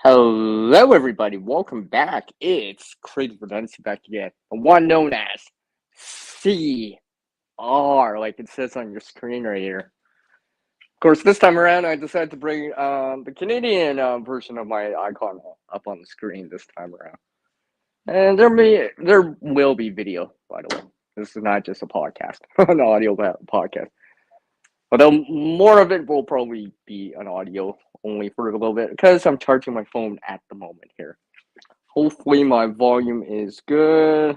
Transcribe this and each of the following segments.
Hello, everybody. Welcome back. It's Crazy Redundancy back again. The one known as CR, like it says on your screen right here. Of course, this time around, I decided to bring the Canadian version of my icon up on the screen this time around. And there will be video, by the way. This is not just a podcast, an audio podcast. Although more of it will probably be an audio only for a little bit because I'm charging my phone at the moment here. Hopefully my volume is good.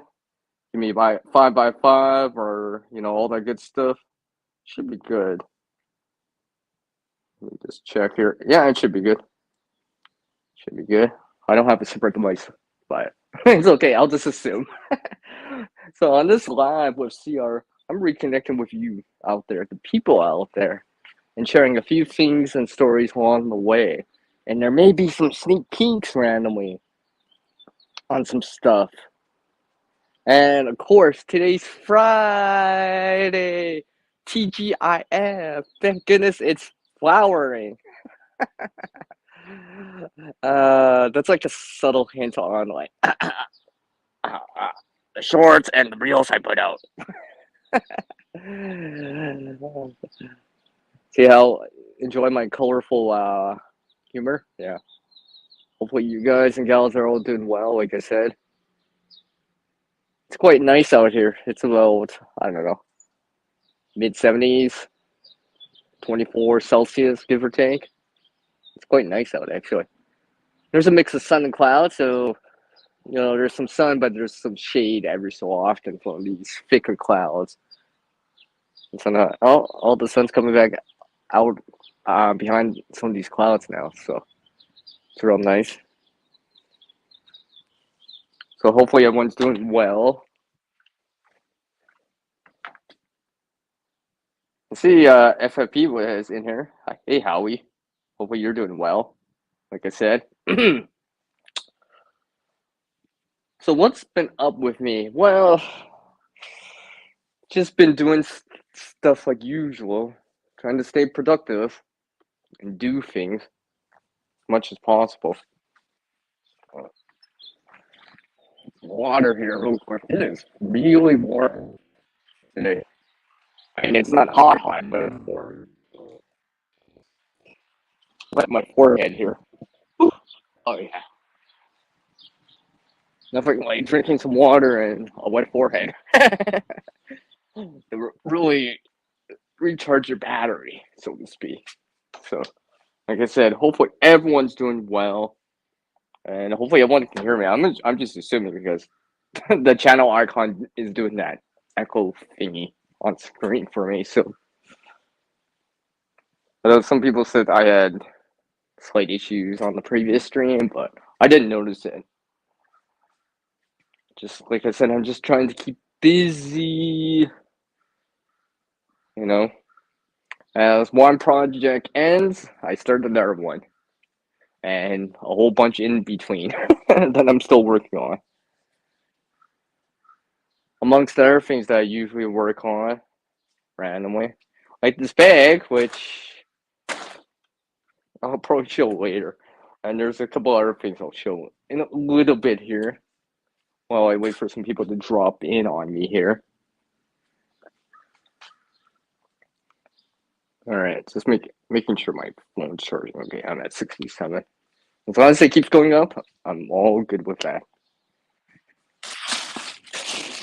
Give me by 5x5 or all that good stuff. Should be good. Let me just check here. Yeah, it should be good. Should be good. I don't have a separate device, but it's okay. I'll just assume. So on this live with CR, I'm reconnecting with you out there, the people out there, and sharing a few things and stories along the way. And there may be some sneak peeks randomly on some stuff. And of course, today's Friday. TGIF. Thank goodness it's flowering. That's like a subtle hint on like the shorts and the reels I put out. See how enjoy my colorful humor? Yeah. Hopefully you guys and gals are all doing well, like I said. It's quite nice out here. It's about, I don't know, mid-70s, 24 Celsius, give or take. It's quite nice out, actually. There's a mix of sun and clouds, so, there's some sun, but there's some shade every so often from these thicker clouds. And so all the sun's coming back out behind some of these clouds now, so it's real nice. So hopefully everyone's doing well. I see FFP was in here. Hey, Howie. Hopefully you're doing well, like I said. So what's been up with me? Well, just been doing stuff like usual, trying to stay productive and do things as much as possible. Water here real quick. It is really warm today. I mean, it's not hot, but it's warm. Wet my forehead here. Ooh. Oh, yeah. Nothing like drinking some water and a wet forehead. To really recharge your battery, so to speak. So, like I said, hopefully everyone's doing well. And hopefully everyone can hear me. I'm just assuming because the channel icon is doing that echo thingy on screen for me. So, although some people said I had slight issues on the previous stream, but I didn't notice it. Just like I said, I'm just trying to keep busy. As one project ends, I start another one. And a whole bunch in between that I'm still working on. Amongst other things that I usually work on randomly, like this bag, which I'll probably show later. And there's a couple other things I'll show in a little bit here while I wait for some people to drop in on me here. Alright, just making sure my phone's charging. Okay, I'm at 67. As long as it keeps going up, I'm all good with that.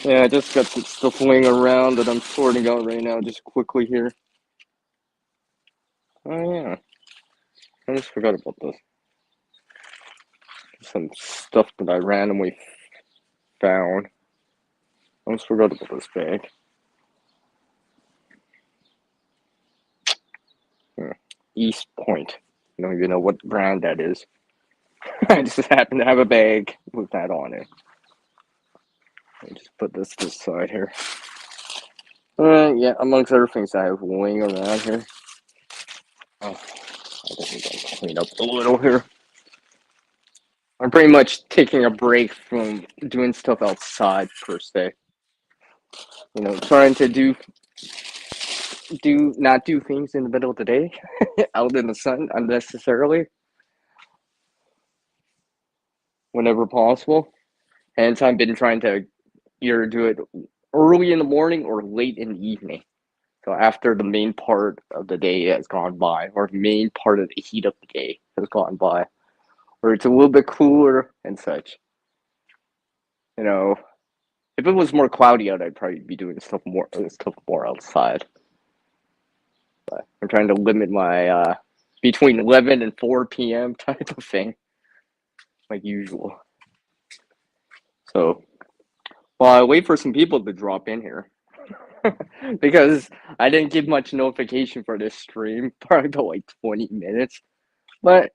Yeah, I just got some stuff laying around that I'm sorting out right now, just quickly here. Oh, yeah. I just forgot about this. Some stuff that I randomly found. I almost forgot about this bag. East Point. I don't even know what brand that is. I just happen to have a bag with that on it. Let me just put this side here. Yeah, amongst other things I have laying around here. Oh, I just need to clean up a little here. I'm pretty much taking a break from doing stuff outside per se. Trying to not do things in the middle of the day out in the sun unnecessarily. whenever possible. Hence, I've been trying to either do it early in the morning or late in the evening. So after the main part of the day has gone by, or the main part of the heat of the day has gone by, where it's a little bit cooler and such. You know, if it was more cloudy out, I'd probably be doing stuff more outside. But I'm trying to limit my between 11 and 4 p.m. type of thing, like usual. So while I wait for some people to drop in here, because I didn't give much notification for this stream, probably about like 20 minutes. But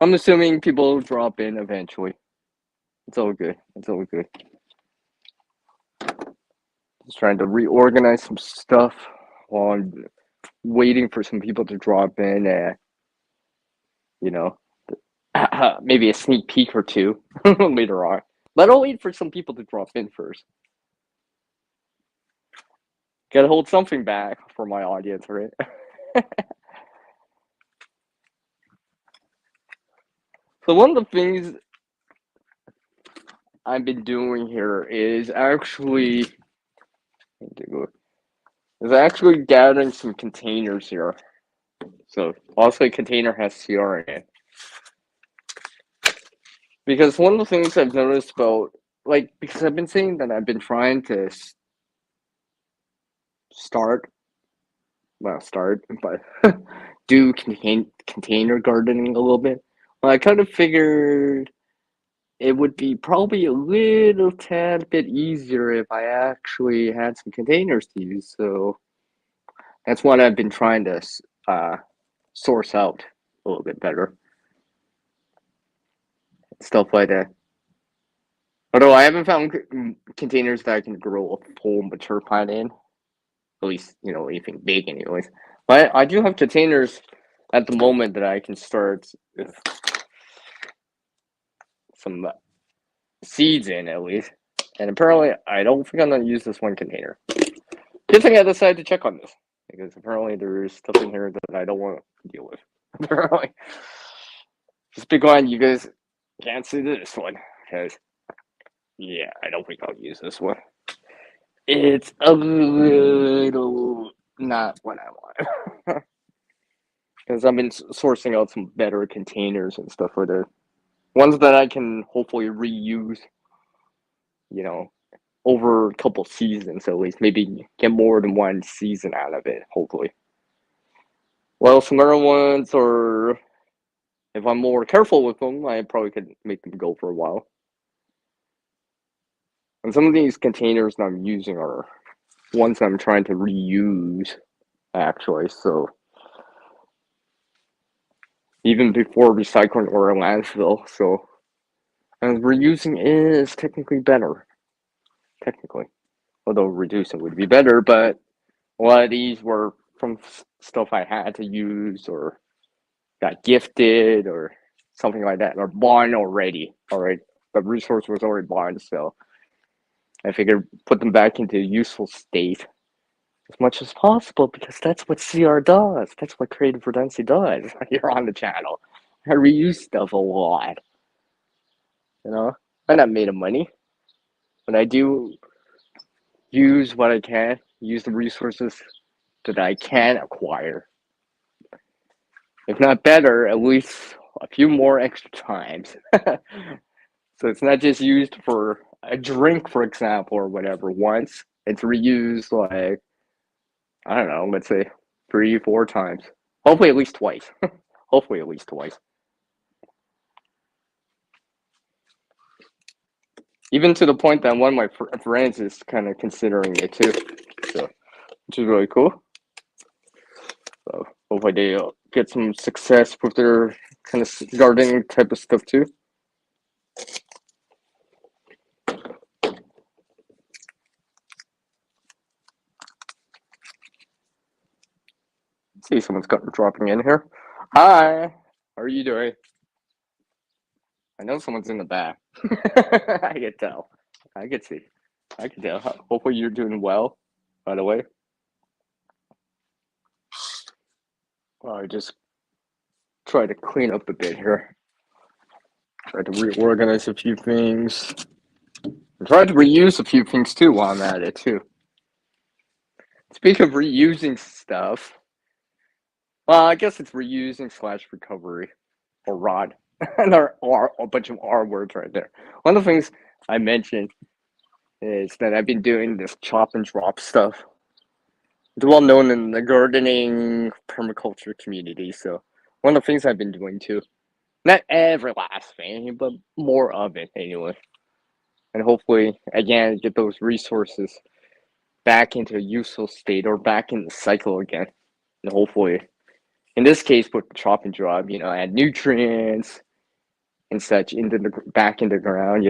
I'm assuming people will drop in eventually. It's all good. It's all good. Just trying to reorganize some stuff while I'm waiting for some people to drop in. You know, maybe a sneak peek or two later on. But I'll wait for some people to drop in first. Gotta hold something back for my audience, right? So one of the things I've been doing here is actually gathering some containers here. So also a container has CR in it. Because one of the things I've noticed about, like, because I've been saying that I've been trying to start, but do container gardening a little bit. Well, I kind of figured it would be probably a little tad bit easier if I actually had some containers to use. So that's what I've been trying to source out a little bit better. Stuff like that. Although I haven't found containers that I can grow a full mature plant in, at least, anything big anyways. But I do have containers at the moment that I can start with some seeds in at least. And apparently I don't think I'm gonna use this one container. Good thing I decided to check on this, because apparently there's stuff in here that I don't want to deal with. Apparently. Just be glad you guys can't see this one, because yeah, I don't think I'll use this one. It's a little not what I want. Because I've been sourcing out some better containers and stuff for the ones that I can hopefully reuse, you know, over a couple seasons at least. Maybe get more than one season out of it, hopefully. Well, some other ones, or if I'm more careful with them, I probably could make them go for a while. And some of these containers that I'm using are ones I'm trying to reuse, actually. So even before recycling or landfill, so and reusing is technically better. Technically, although reducing would be better, but a lot of these were from stuff I had to use or got gifted or something like that, or bought already. All right, the resource was already bought, so I figured put them back into a useful state as much as possible, because that's what CR does. That's what Creative Redundancy does here on the channel. I reuse stuff a lot. I'm not made of money, but I do use what I can, use the resources that I can acquire. If not better, at least a few more extra times. So it's not just used for a drink, for example, or whatever once. It's reused, like, I don't know, let's say 3, 4 times. Hopefully at least twice. Hopefully at least twice. Even to the point that one of my friends is kind of considering it too. So, which is really cool. So hopefully they get some success with their kind of gardening type of stuff too. See, someone's dropping in here. Hi, how are you doing? I know someone's in the back. I can tell. I can see. I can tell. Hopefully you're doing well, by the way. I just try to clean up a bit here. Tried to reorganize a few things. I tried to reuse a few things too while I'm at it too. Speaking of reusing stuff, well, I guess it's reusing slash recovery or rod. And there are a bunch of R words right there. One of the things I mentioned is that I've been doing this chop and drop stuff. It's well known in the gardening permaculture community. So one of the things I've been doing too, not every last thing, but more of it anyway. And hopefully, again, get those resources back into a useful state or back in the cycle again. And hopefully, in this case, with chop and drop, add nutrients and such into the back in the ground.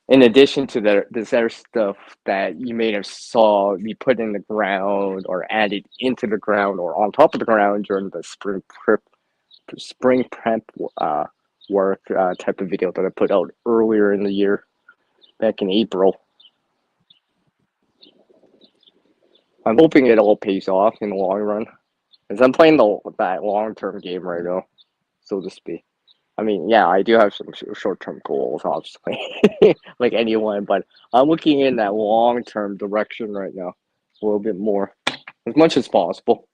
In addition to this other stuff that you may have saw we put in the ground or added into the ground or on top of the ground during the spring prep work type of video that I put out earlier in the year, back in April. I'm hoping it all pays off in the long run, as I'm playing that long term game right now, so to speak. I mean, yeah, I do have some short term goals, obviously, like anyone, but I'm looking in that long term direction right now, a little bit more, as much as possible.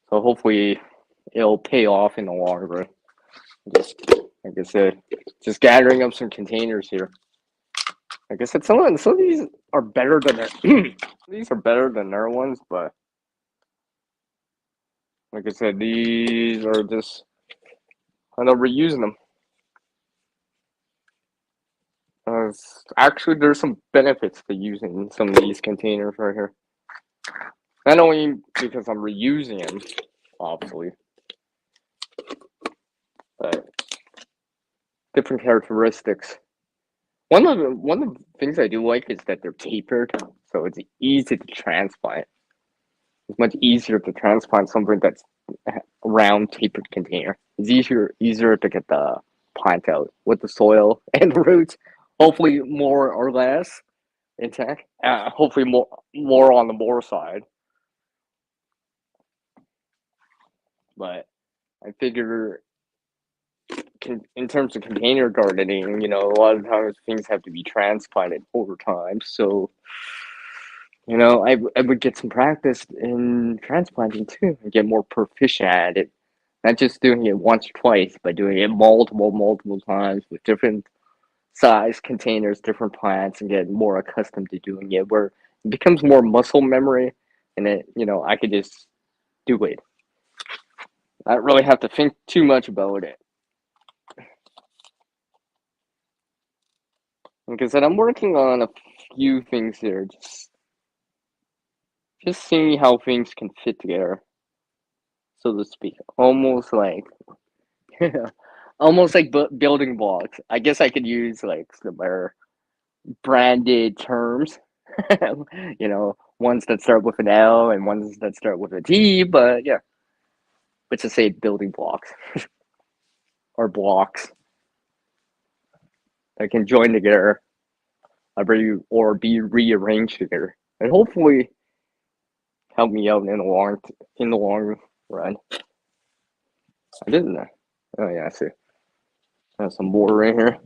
So hopefully, it'll pay off in the long run. Just like I said, just gathering up some containers here. Like I said, some of these are better than these are better than their ones, but like I said, these are just and I'm reusing them. Actually, there's some benefits to using some of these containers right here. Not only because I'm reusing them, obviously, but different characteristics. One of the things I do like is that they're tapered, so it's easy to transplant. It's much easier to transplant something that's a round tapered container. It's easier to get the plant out with the soil and the roots. Hopefully, more or less intact. Hopefully, more on the more side. But I figure, in terms of container gardening, a lot of times things have to be transplanted over time. So, I would get some practice in transplanting too and get more proficient at it. Not just doing it once or twice, but doing it multiple times with different size containers, different plants, and get more accustomed to doing it where it becomes more muscle memory and I could just do it. I don't really have to think too much about it. Like I said, I'm working on a few things here, just seeing how things can fit together, so to speak. Almost like building blocks. I guess I could use like some more branded terms, ones that start with an L and ones that start with a T. But yeah, let's just say building blocks or blocks that can join together or be rearranged together, and hopefully help me out in the long run. I didn't know. Oh yeah, I see. Have some water in here.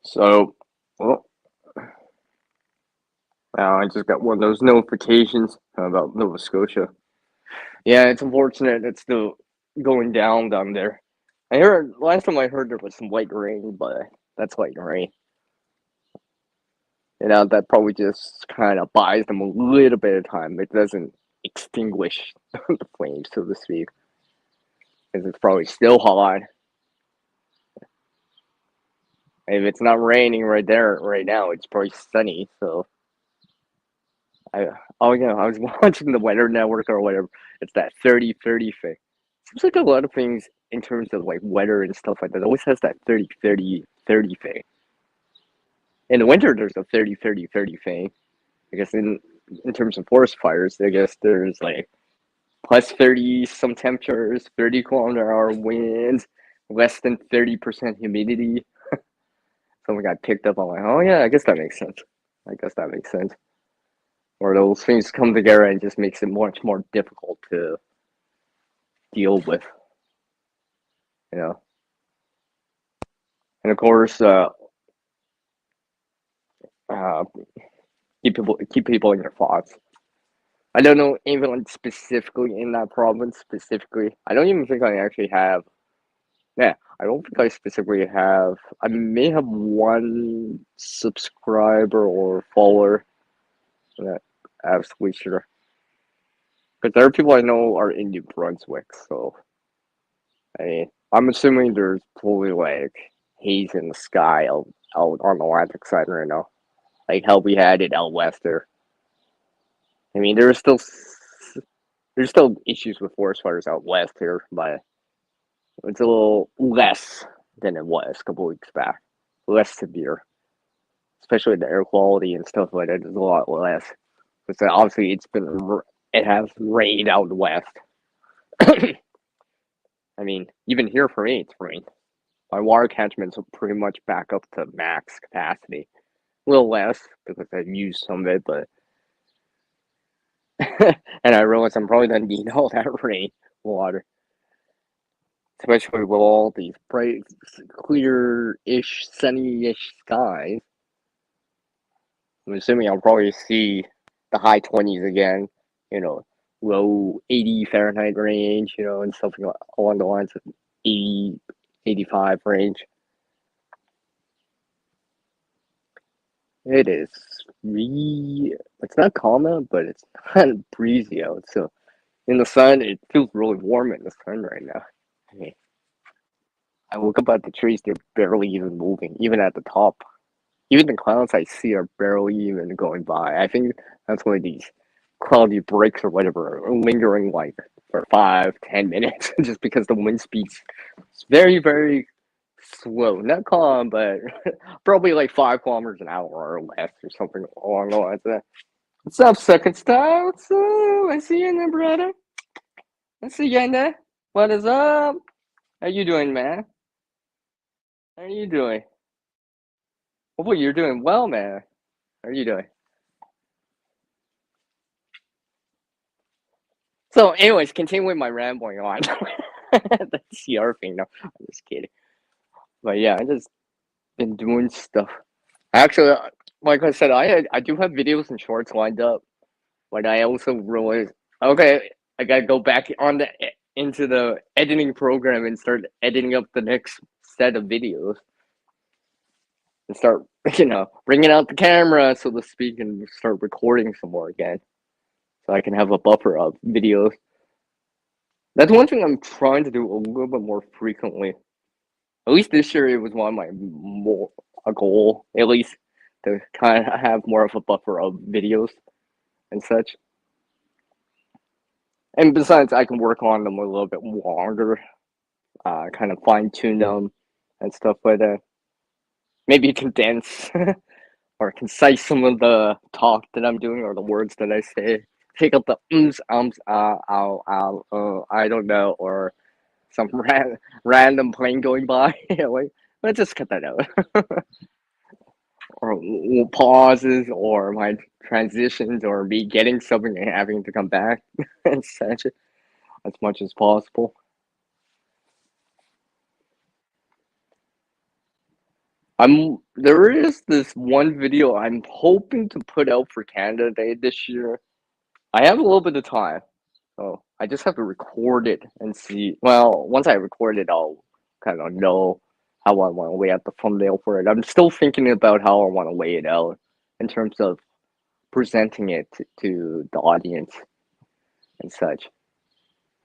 So, well, now I just got one of those notifications about Nova Scotia. Yeah, it's unfortunate it's still going down there. I heard last time I heard there was some light rain, but that's light rain. That probably just kind of buys them a little bit of time. It doesn't extinguish the flames, so to speak, because it's probably still hot. If it's not raining right there right now, it's probably sunny. So I I was watching the Weather Network or whatever. It's that 30-30 thing. Seems like a lot of things in terms of like weather and stuff like that always has that 30-30-30 thing. In the winter, there's a 30-30-30 thing. I guess in terms of forest fires, I guess there's like plus 30 some temperatures, 30 km/h winds, less than 30% humidity. Someone got picked up. I'm like, oh yeah, I guess that makes sense. I guess that makes sense. or those things come together and just makes it much more difficult to deal with, you know. And of course, uh, keep people in your thoughts. I don't know anyone specifically in that province specifically. I don't even think I actually have. Yeah, I don't think I specifically have. I may have one subscriber or follower that absolutely sure. Because there are people I know are in New Brunswick, so I mean, I'm assuming there's probably like haze in the sky out on the Atlantic side right now, like how we had it out west there. I mean, there's still issues with forest fires out west here, but it's a little less than it was a couple weeks back. Less severe, especially the air quality and stuff like that is a lot less. Because obviously it has rained out west. I mean, even here for me, it's rained. My water catchments are pretty much back up to max capacity. A little less because I've used some of it, but and I realize I'm probably gonna need all that rain water, especially with all these bright, clear-ish, sunny-ish skies. I'm assuming I'll probably see the high 20s again, you know, low 80 Fahrenheit range, you know, and something along the lines of 80, 85 range. It is it's not calm out, but it's kind of breezy out. So in the sun, it feels really warm in the sun right now. I mean, I look up at the trees, they're barely even moving, even at the top. Even the clouds I see are barely even going by. I think that's why these cloudy breaks or whatever are lingering like for 5, 10 minutes, just because the wind speed's very, very slow. Not calm, but probably like 5 kilometers an hour or less, or something along the lines of that. What's up, second star? What's up? I see you in there, brother. I see you in there. What is up? How you doing, man? How are you doing? Hopefully you're doing well, man. How are you doing? So, anyways, continuing my rambling on. The CR thing, no, I'm just kidding. But yeah, I just been doing stuff. Actually, like I said, I do have videos and shorts lined up, but I also realized, okay, I gotta go back on into the editing program and start editing up the next set of videos and start, bringing out the camera, so to speak, and start recording some more again, so I can have a buffer of videos. That's one thing I'm trying to do a little bit more frequently. At least this year, it was one of my more a goal, at least, to kind of have more of a buffer of videos and such. And besides, I can work on them a little bit longer, kind of fine tune them and stuff like that. Maybe condense or concise some of the talk that I'm doing or the words that I say. Take out the I don't know, or some random plane going by. Like, let's just cut that out. Or pauses, or my transitions, or me getting something and having to come back and such as much as possible. There is this one video I'm hoping to put out for Canada Day this year. I have a little bit of time, so I just have to record it and see. Well, once I record it, I'll kind of know how I want to lay out the thumbnail for it. I'm still thinking about how I want to lay it out in terms of presenting it to the audience and such.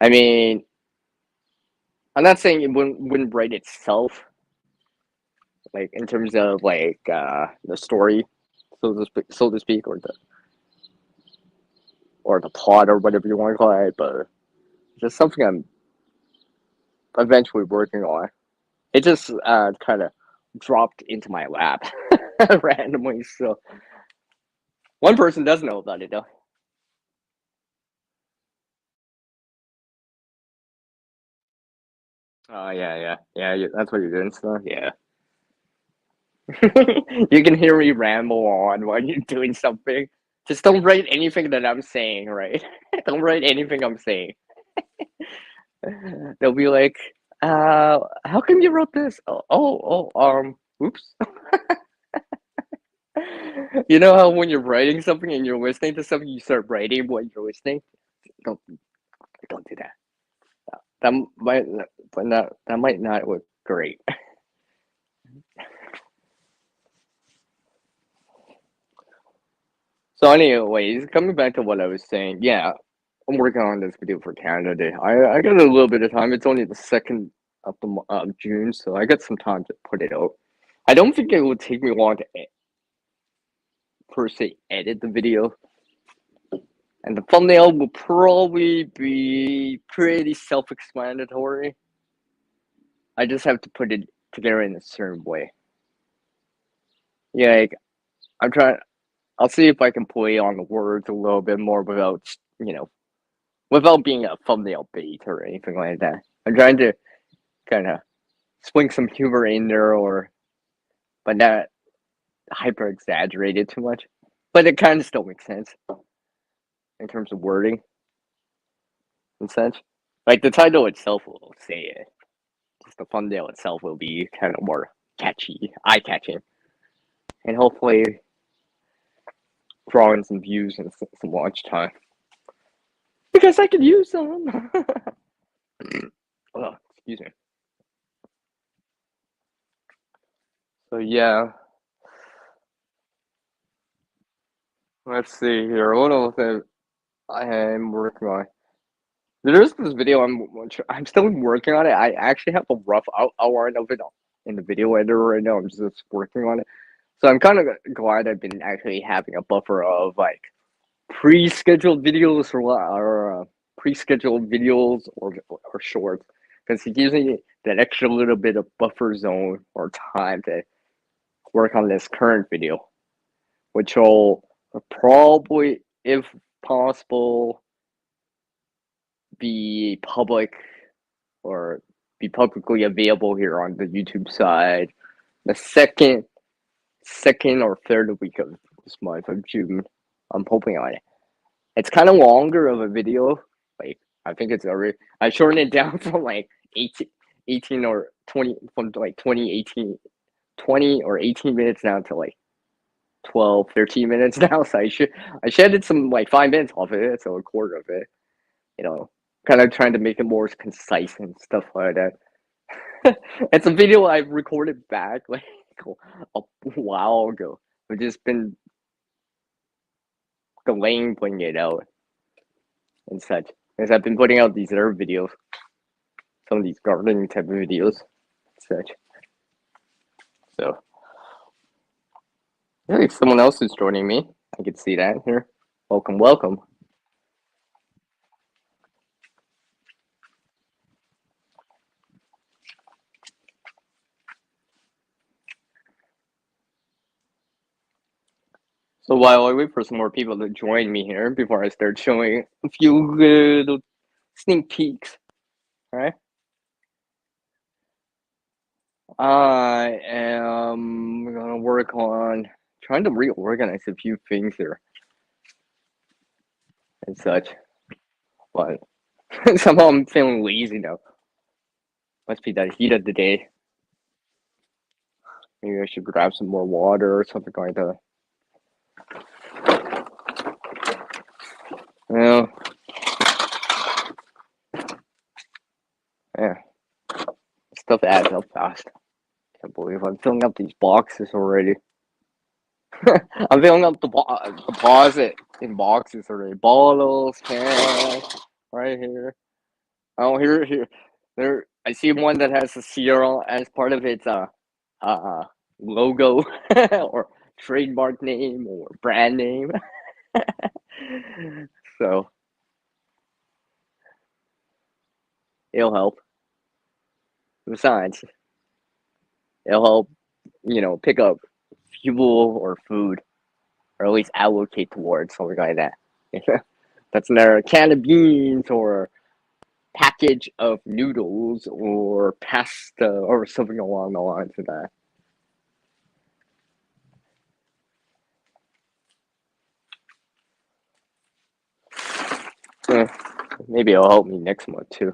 I mean, I'm not saying it wouldn't write itself, like in terms of like the story, so to speak, or the plot or whatever you want to call it, but it's just something I'm eventually working on. It just kind of dropped into my lap randomly, so one person does know about it though. Oh yeah. That's what you're doing, so yeah. You can hear me ramble on while you're doing something. Just don't write anything that I'm saying, right? Don't write anything I'm saying. They'll be like, how come you wrote this? Oops. You know how when you're writing something and you're listening to something, you start writing what you're listening? Don't don't do that. That might, but not that might not look great. So, anyways, coming back to what I was saying, yeah, I'm working on this video for Canada Day. I got a little bit of time. It's only the 2nd of June, so I got some time to put it out. I don't think it would take me long to per se edit the video, and the thumbnail will probably be pretty self-explanatory. I just have to put it together in a certain way. Yeah, like, I'm trying. I'll see if I can play on the words a little bit more without, without being a thumbnail bait or anything like that. I'm trying to kind of swing some humor in there, but not hyper exaggerated too much. But it kind of still makes sense in terms of wording and such. Like the title itself will say it. Just the thumbnail itself will be kind of more catchy, eye catching, and hopefully draw in some views and some watch time. Because I could use them. Oh, excuse me. So yeah, let's see here. What else I am working on? There's this video I'm still working on it. I actually have a rough outline of it in the video editor right now. I'm just working on it. So I'm kind of glad I've been actually having a buffer of like pre-scheduled videos or pre-scheduled videos or shorts, because it gives me that extra little bit of buffer zone or time to work on this current video, which will probably, if possible, be public or be publicly available here on the YouTube side the second or third week of this month of June. I'm hoping on it. It's kind of longer of a video. Like, I think it's already, I shortened it down from like 18 or 20, from like 20 or 18 minutes down to like 12, 13 minutes now. So I shedded some like 5 minutes off of it, so a quarter of it. Kind of trying to make it more concise and stuff like that. It's a video I recorded back like a while ago. I've just been delaying putting it out and such. Because I've been putting out these other videos, some of these gardening type of videos, and such. So, I think someone else is joining me. I can see that here. Welcome, welcome. So while I wait for some more people to join me here before I start showing a few little sneak peeks, alright? I am gonna work on trying to reorganize a few things here and such, but somehow I'm feeling lazy now. Must be that heat of the day. Maybe I should grab some more water or something like that. Well, yeah, stuff adds up fast. Can't believe I'm filling up these boxes already. I'm filling up the deposit in boxes already. Bottles, cans, right here. Oh, here. There, I see one that has a Sierra as part of its logo or trademark name or brand name. So it'll help. Besides, it'll help, pick up fuel or food, or at least allocate towards something like that. That's another can of beans or package of noodles or pasta or something along the lines of that. Eh, maybe it'll help me next month too.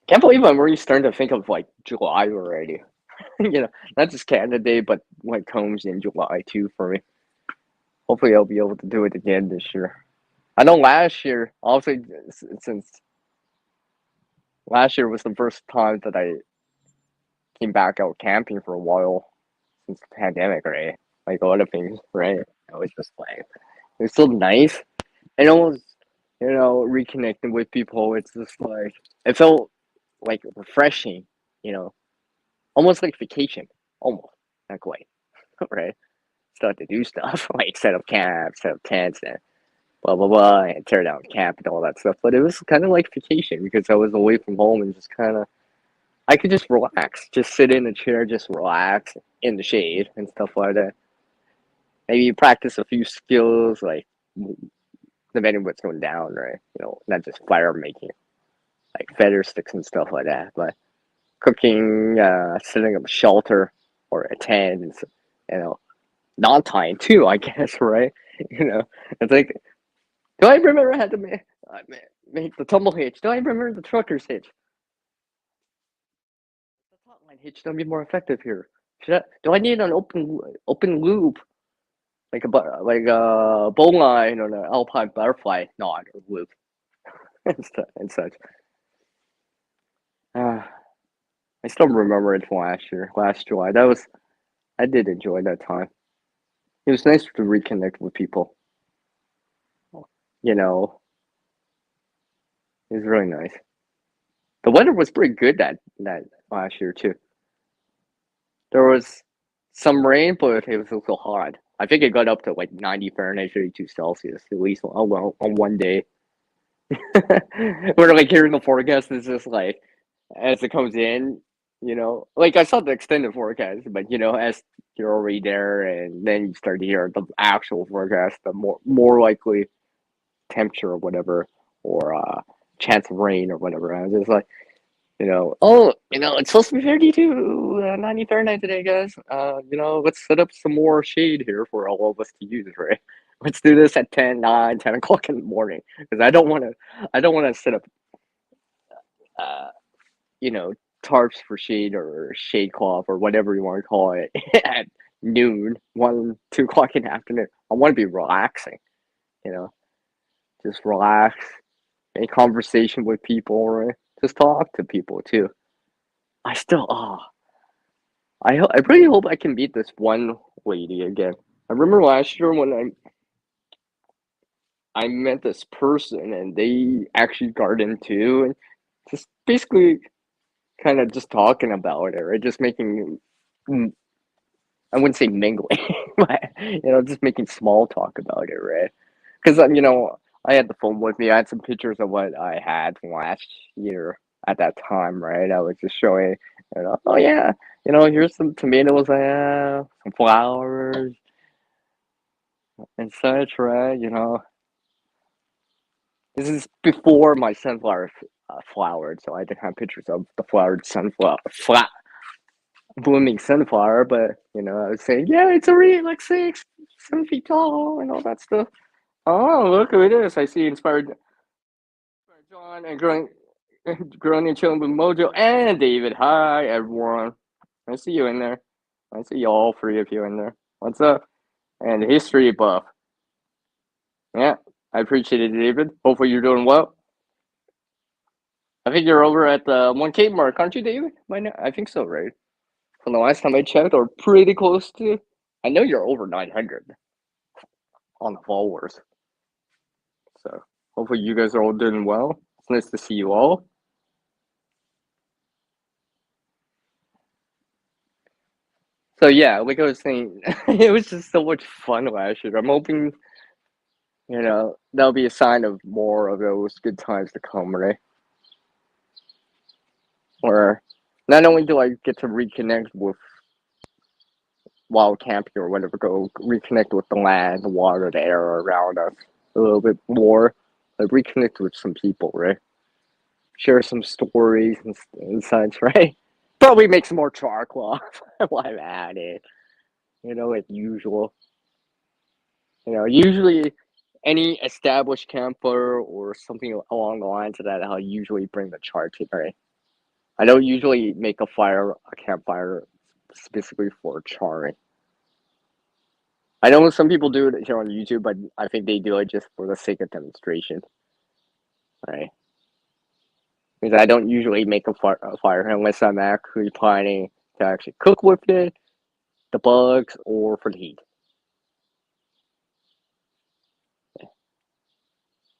Can't believe I'm already starting to think of like July already. Not just Canada Day, but what comes in July too for me. Hopefully, I'll be able to do it again this year. I know last year, also since last year was the first time that I came back out camping for a while since the pandemic, right? Like a lot of things, right? I was just like, it's so nice and almost, reconnecting with people. It's just like it felt like refreshing, you know, almost like vacation, almost not quite, right? Start to do stuff like set up camp, set up tents, and blah blah blah, and tear down camp and all that stuff. But it was kind of like vacation because I was away from home and just kind of I could just relax, just sit in a chair, just relax in the shade and stuff like that. Maybe practice a few skills like depending what's going down, right? Not just fire making, like feather sticks and stuff like that, but cooking, setting up a shelter or a tent, you know, not tying too, I guess, right? You know, it's like, do I remember how to make the tumble hitch? Do I remember the trucker's hitch? The top line hitch gonna be more effective here. Do I need an open loop like a bowline or an alpine butterfly knot or loop and such? Uh, I still remember it from last July. I did enjoy that time. It was nice to reconnect with people. You know, it was really nice. The weather was pretty good that last year too. There was some rain, but it was also hot. I think it got up to like 90 Fahrenheit, 32 Celsius at least on one day. We're like hearing the forecast is just like as it comes in, like I saw the extended forecast, but as you're already there and then you start to hear the actual forecast, the more likely temperature or whatever, or chance of rain or whatever. I was just like, oh, it's supposed to be 32, 90 Fahrenheit today, guys. Let's set up some more shade here for all of us to use, right? Let's do this at 10 o'clock in the morning because I don't want to set up, uh, you know, tarps for shade or shade cloth or whatever you want to call it at noon, 2 o'clock in the afternoon. I want to be relaxing, you know, just relax, make conversation with people, right? Just talk to people too. I still, I really hope I can meet this one lady again. I remember last year when I met this person and they actually gardened too, and just basically kind of just talking about it, right? Just making, mm, I wouldn't say mingling, but just making small talk about it, right? Because I had the phone with me. I had some pictures of what I had from last year at that time, right? I was just showing, oh yeah, here's some tomatoes I have, some flowers and such, right? This is before my sunflower flowered, so I didn't have pictures of the flowered sunflower, flat blooming sunflower. But I was saying, yeah, it's already like 6, 7 feet tall and all that stuff. Oh, look at this! I see inspired John and growing and chilling with Mojo and David. Hi, everyone. I see you in there. I see all three of you in there. What's up? And the history buff. Yeah, I appreciate it, David. Hopefully you're doing well. I think you're over at the 1K mark, aren't you, David? By now? I think so, right? From the last time I checked, or pretty close to. I know you're over 900 on the followers. So hopefully you guys are all doing well. It's nice to see you all. So yeah, like I was saying, it was just so much fun last year. I'm hoping, that'll be a sign of more of those good times to come, right? Where not only do I get to reconnect with wild camping or whatever, go reconnect with the land, the water, the air around us a little bit more, like reconnect with some people, right? Share some stories and such, right? Probably make some more charcoal while I'm at it, like usual. Usually any established camper or something along the lines of that, I'll usually bring the chart in, right? I don't usually make a campfire specifically for charring. I know some people do it here on YouTube, but I think they do it just for the sake of demonstration, right? Because I don't usually make a fire unless I'm actually planning to actually cook with it, the bugs, or for the heat.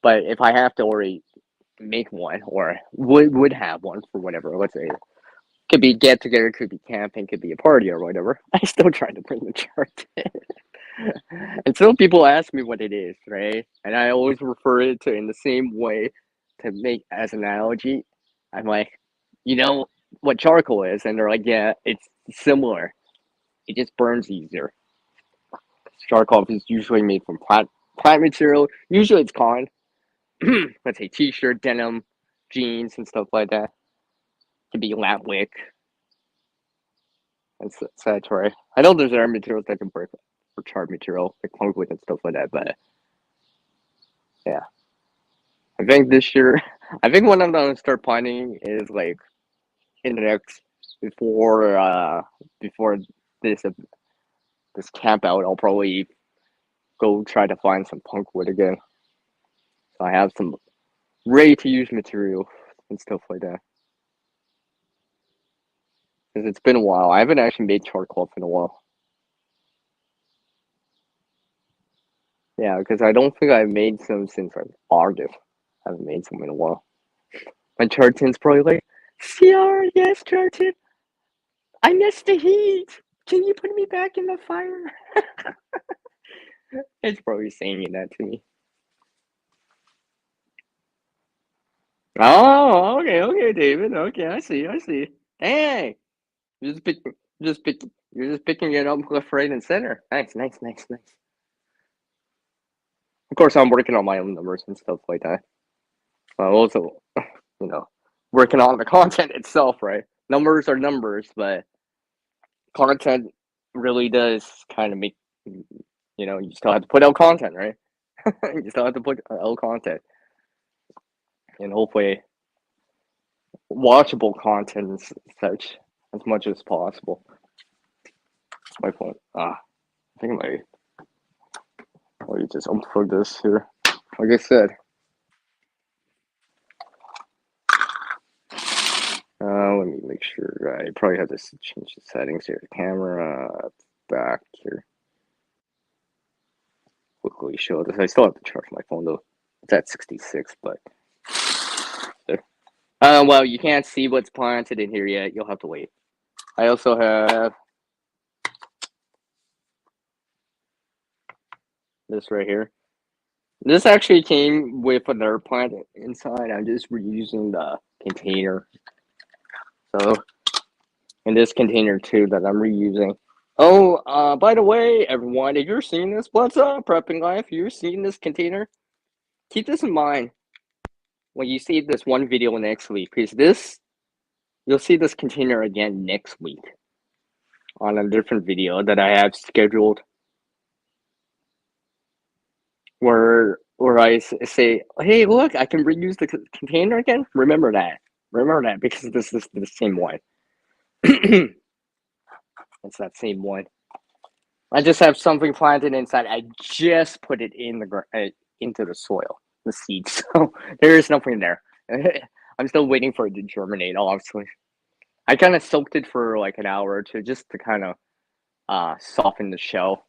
But if I have to already make one or would have one for whatever, let's say could be get together, could be camping, could be a party or whatever, I still try to bring the chart in. And some people ask me what it is, right? And I always refer it to in the same way to make as an analogy. I'm like, you know what charcoal is? And they're like, yeah, it's similar. It just burns easier. Charcoal is usually made from plant material. Usually it's cotton. Let's say t-shirt, denim, jeans, and stuff like that. It could be lamp wick and such, right? I know there's other materials that can work for chart material, like plywood and stuff like that, but yeah. I think this year, I think what I'm gonna start planning is like in the next before this this camp out, I'll probably go try to find some punk wood again. So I have some ready to use material and stuff like that. Because it's been a while. I haven't actually made charcoal in a while. Yeah, because I don't think I've made some since like August. I haven't made some in a while. My Chartin's probably like, CR, yes, Chartin, I missed the heat. Can you put me back in the fire? It's probably saying that to me. Oh, okay, David. Okay, I see. Hey, you're just pick, just pick, you're just picking it up left, right, and center. Nice. Of course, I'm working on my own numbers and stuff like that. Also, you know, working on the content itself, right? Numbers are numbers, but content really does kind of make, you still have to put out content, right? You still have to put out content, and hopefully watchable content and such as much as possible. My point. I think I just unplug this here. Like I said, let me make sure. I probably have to change the settings here. Camera back here. Quickly show this. I still have to charge my phone though. It's at 66, but well, you can't see what's planted in here yet. You'll have to wait. I also have this right here. This actually came with another plant inside. I'm just reusing the container. So, in this container too that I'm reusing. Oh, by the way, everyone, if you're seeing this, what's up, Prepping Life? You're seeing this container? Keep this in mind when you see this one video next week, because you'll see this container again next week on a different video that I have scheduled where I say, hey, look, I can reuse the container again. Remember that, because this is the same one. It's that same one. I just have something planted inside. I just put it in into the soil, the seeds. So there is nothing there. I'm still waiting for it to germinate. Obviously, I kind of soaked it for like an hour or two just to kind of soften the shell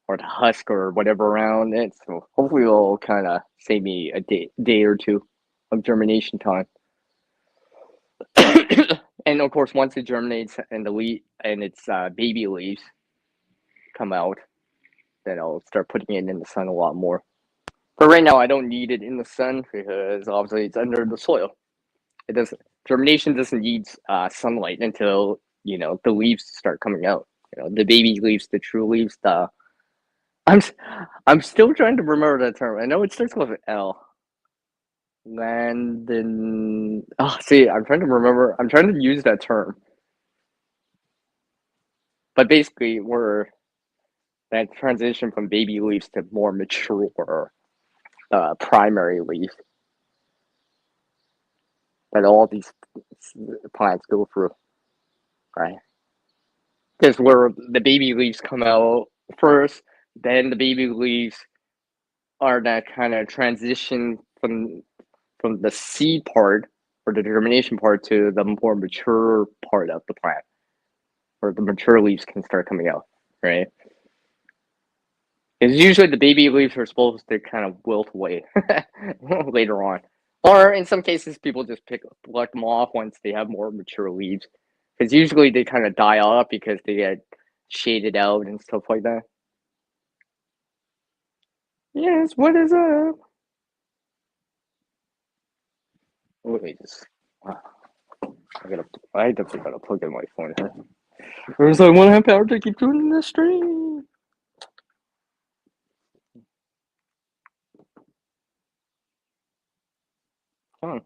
or the husk or whatever around it. So hopefully it'll kind of save me a day or two of germination time. And of course, once it germinates and its baby leaves come out, then I'll start putting it in the sun a lot more. But right now, I don't need it in the sun because obviously it's under the soil. It doesn't Germination doesn't need sunlight until the leaves start coming out. The baby leaves, the true leaves. I'm I'm still trying to remember that term. I know it starts with an L. Landon. Oh, see, I'm trying to remember. I'm trying to use that term. But basically, that transition from baby leaves to more mature primary leaves that all these plants go through, right? Because where the baby leaves come out first, then the baby leaves are that kind of transition from the seed part or the germination part to the more mature part of the plant, where the mature leaves can start coming out, right? Because usually the baby leaves are supposed to kind of wilt away later on. Or in some cases, people just pluck them off once they have more mature leaves. Because usually they kind of die off because they get shaded out and stuff like that. Yes, what is up? Let me just. I definitely gotta plug in my phone here. There's like 1.5 hours to keep doing the stream. Come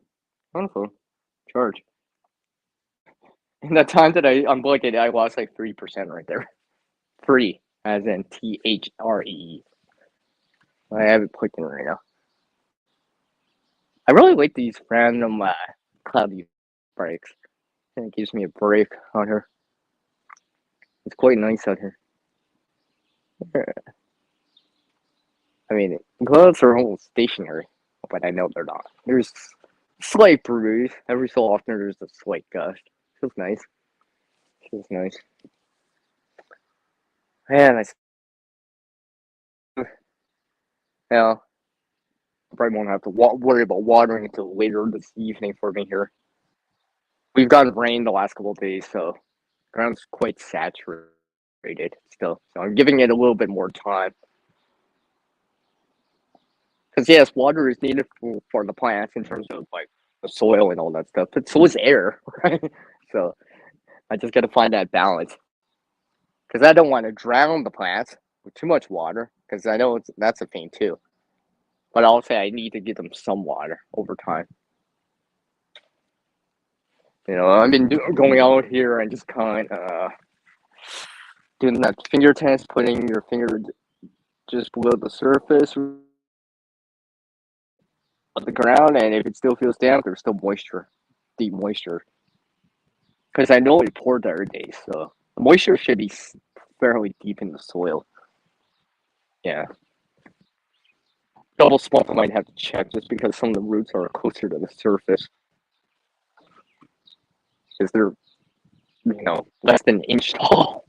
on phone. Charge. In the time that I unplugged it, I lost like 3% right there. Free, as in THRE. I have it plugged in right now. I really like these random cloudy breaks. It gives me a break on here. It's quite nice out here. I mean, clouds are almost stationary, but I know they're not. There's slight breeze. Every so often there's a slight gust. Feels nice. Feels nice. Man, yeah, I probably won't have to worry about watering until later this evening for me here. We've gotten rain the last couple of days, so ground's quite saturated still. So I'm giving it a little bit more time. Because yes, water is needed for the plants in terms of like the soil and all that stuff, but so is air, right? So I just got to find that balance. Because I don't want to drown the plants with too much water, because I know that's a thing too. But I'll say I need to give them some water over time. I've been going out here and just kind of doing that finger test, putting your finger just below the surface of the ground, and if it still feels damp, there's still moisture, deep moisture. Because I know we poured every day, so the moisture should be fairly deep in the soil. Yeah. Double swamp I might have to check just because some of the roots are closer to the surface. Because they're, less than an inch tall.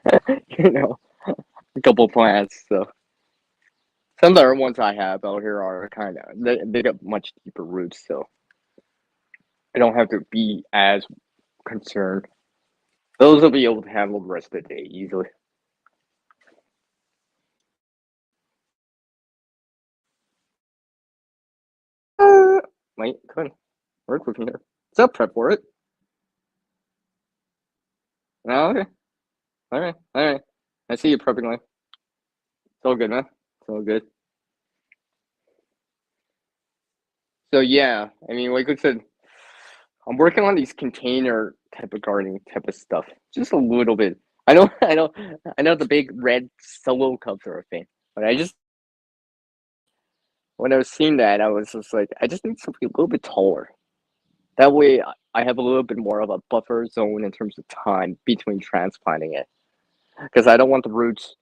A couple plants, so. Some of the other ones I have out here are kind of, they got much deeper roots, so I don't have to be as concerned. Those will be able to handle the rest of the day easily. Wait, come on. We're cooking here. What's up, prep for it? Oh, okay. Alright. I see you prepping like. It's all good, man. It's all good. So yeah, I mean, like I said, I'm working on these container type of gardening type of stuff. Just a little bit. I know the big red solo cups are a thing, but when I was seeing that, I was just like, I just need something a little bit taller. That way, I have a little bit more of a buffer zone in terms of time between transplanting it, because I don't want the roots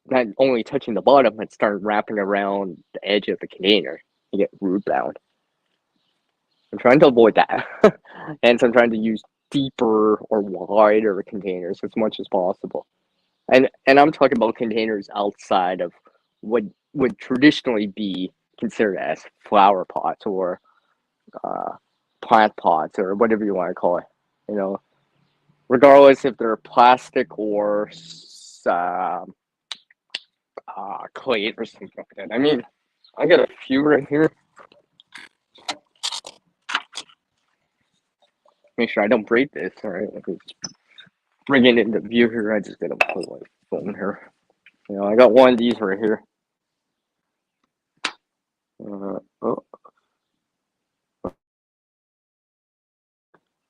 not only touching the bottom but start wrapping around the edge of the container and get root bound. I'm trying to avoid that, and so I'm trying to use deeper or wider containers as much as possible. And I'm talking about containers outside of what would traditionally be considered as flower pots or uh, plant pots or whatever you want to call it. You know, regardless if they're plastic or uh, clay or something like that. I mean, I got a few right here. Make sure I don't break this. All right, bring it into view here. I just gotta put my phone here. I got one of these right here. Oh,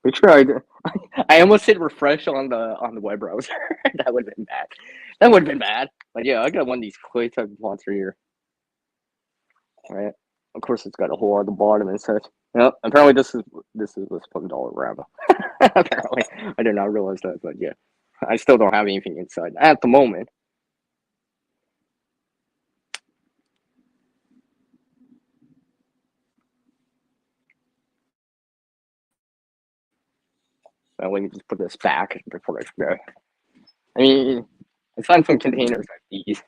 make sure I almost hit refresh on the web browser. That would have been bad. That would have been bad. But yeah, I got one of these clay type monster here. Right. Of course, it's got a hole on the bottom and such. Yep. Apparently, this is what's put dollar Rambo. Apparently, I did not realize that, but yeah, I still don't have anything inside at the moment. Let me just put this back before I forget. I mean, I found some containers like these.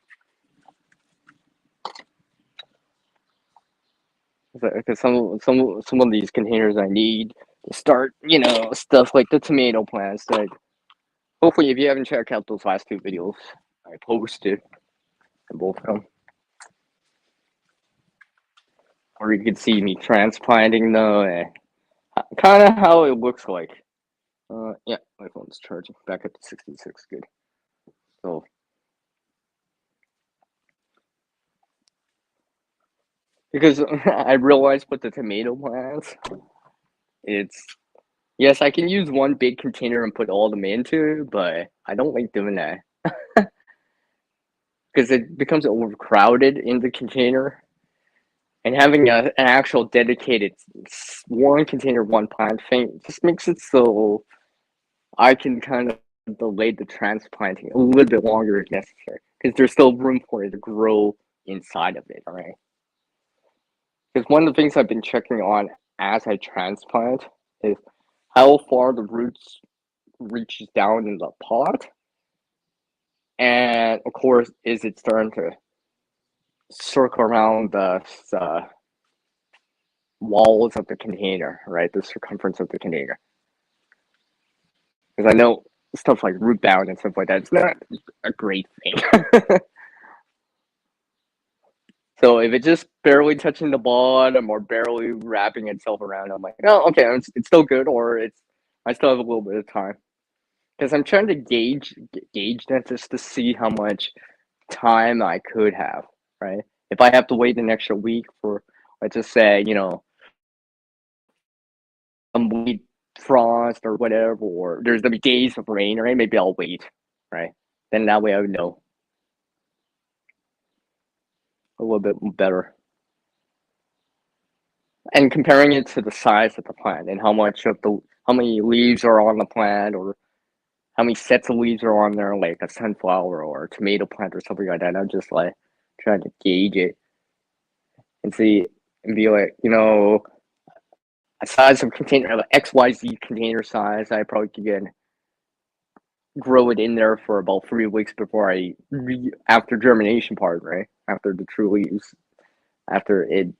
Because some of these containers I need to start, stuff like the tomato plants. That hopefully, if you haven't checked out those last two videos I posted, both of them, or you can see me transplanting the kind of how it looks like. Yeah, my phone's charging. Back up to 66. Good. So because I realized with the tomato plants, it's yes, I can use one big container and put all them into, but I don't like doing that because it becomes overcrowded in the container. And having an actual dedicated one container, one plant thing just makes it so I can kind of delay the transplanting a little bit longer if necessary because there's still room for it to grow inside of it, all right? Because one of the things I've been checking on as I transplant is how far the roots reaches down in the pot, and of course, is it starting to circle around the walls of the container, right? The circumference of the container. Because I know stuff like root bound and stuff like that, it's not a great thing. So if it's just barely touching the bottom or barely wrapping itself around, I'm like, oh, okay, it's still good, or I still have a little bit of time. Because I'm trying to gauge that just to see how much time I could have, right? If I have to wait an extra week for, let's just say, some week frost or whatever, or there's gonna be days of rain, right? Maybe I'll wait, right? Then that way I would know a little bit better. And comparing it to the size of the plant and how many leaves are on the plant, or how many sets of leaves are on there, like a sunflower or a tomato plant or something like that. I'm just like trying to gauge it and see and be like, a size of container, like XYZ container size, I probably could grow it in there for about 3 weeks before after germination part, right? After the true leaves, after it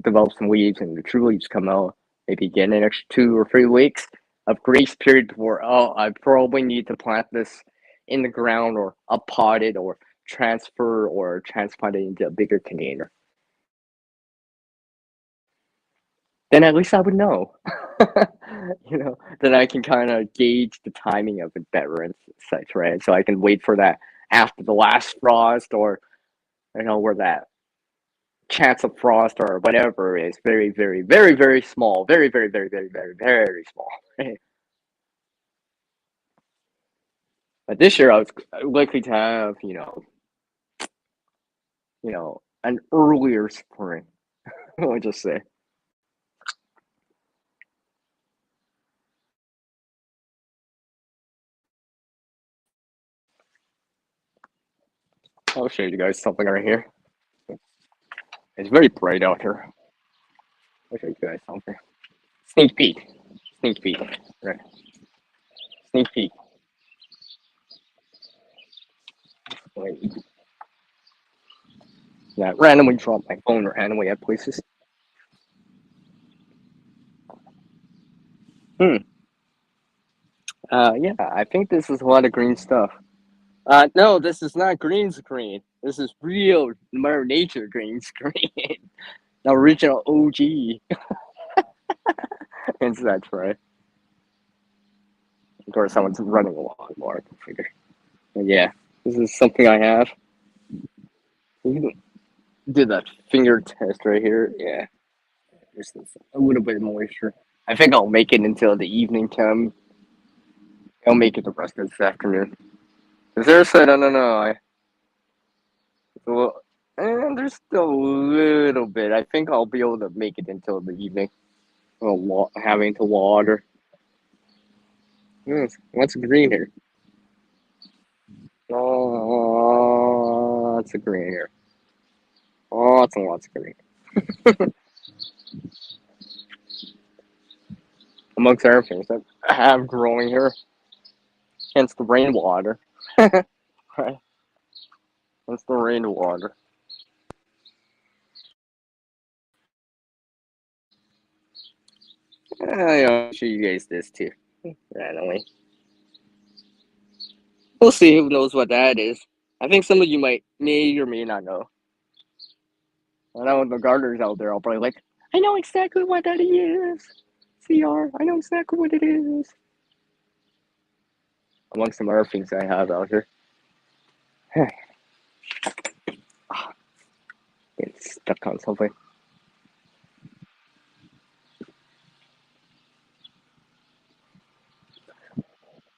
develops some leaves and the true leaves come out, maybe get an extra 2 or 3 weeks of grace period before, oh, I probably need to plant this in the ground or uppot it or transfer or transplant it into a bigger container. Then at least I would know. Then I can kind of gauge the timing of it better and such, right? So I can wait for that after the last frost, or where that chance of frost or whatever is very, very, very, very small, very, very, very, very, very, very small. Right? But this year I was likely to have, an earlier spring. I'll just say. I'll show you guys something right here. It's very bright out here. I'll show you guys something. Sneak peek. Sneak peek. Right. Sneak peek. Wait. Yeah, randomly drop my phone randomly at places. Hmm. Yeah, I think this is a lot of green stuff. No, this is not green screen. This is real Mother Nature green screen. The original OG. And that's right. Of course, someone's running a lawnmower. I can figure. But yeah, this is something I have. We can do that finger test right here. Yeah, there's a little bit of moisture. I think I'll make it until the evening time. I'll make it the rest of this afternoon. Is there a set? No, no, no. Well, there's still a little bit. I think I'll be able to make it until the evening. Well, having to water. What's green here? Oh, lots of green here. Lots and lots of green. Amongst other things that I have growing here, hence the rainwater. Right? Hence the rainwater. I'll show you guys this too. Randomly. We'll see who knows what that is. I think some of you may or may not know. I know the gardeners out there are probably like, I know exactly what that is. CR, I know exactly what it is. Among some other things I have out here. Getting stuck on something.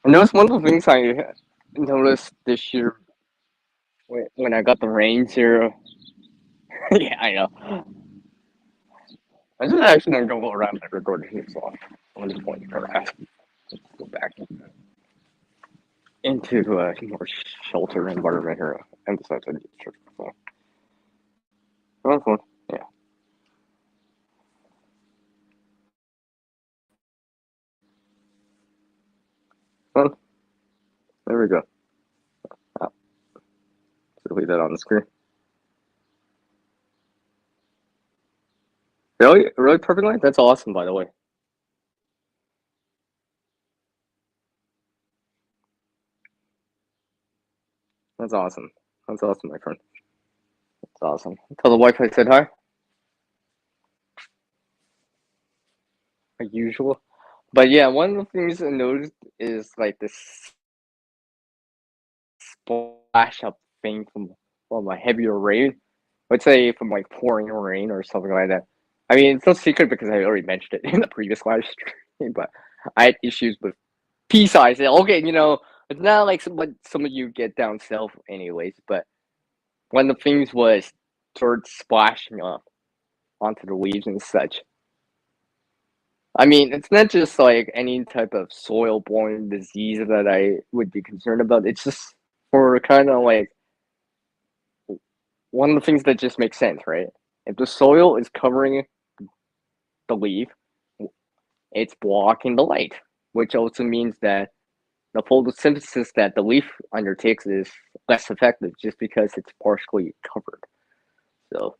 And that was one of the things I noticed this year when I got the rains here. Yeah, I know. I just actually gonna go around the recording here, so I'm just pointing her ass. Let's go back into a more shelter environment here. Emphasize on nature. So, that's one. Yeah. Well, there we go. Oh, should leave that on the screen. Really, really perfect light. That's awesome, by the way. That's awesome. That's awesome, my friend. That's awesome. Tell the wife I said hi. Like usual. But yeah, one of the things I noticed is like this splash up thing from a heavier rain. Let's say from like pouring rain or something like that. I mean, it's no secret because I already mentioned it in the previous live stream, but I had issues with pea size. Okay, it's not like some of you get down south anyways, but one of the things was dirt splashing up onto the leaves and such. I mean, it's not just like any type of soil-borne disease that I would be concerned about. It's just for kind of like one of the things that just makes sense, right? If the soil is covering the leaf, it's blocking the light, which also means that the photosynthesis that the leaf undertakes is less effective just because it's partially covered. So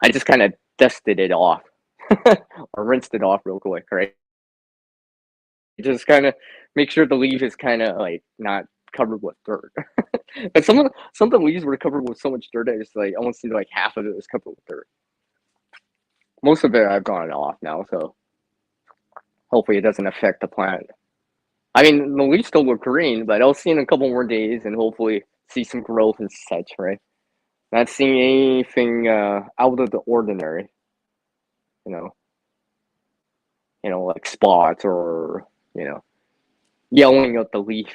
I just kind of dusted it off or rinsed it off real quick, right? Just kind of make sure the leaf is kind of like not covered with dirt. And some of the leaves were covered with so much dirt, I just like almost see like half of it was covered with dirt. Most of it I've gone off now, so hopefully it doesn't affect the plant. I mean, the leaves still look green, but I'll see in a couple more days and hopefully see some growth and such, right? Not seeing anything out of the ordinary, you know, like spots or yelling at the leaf,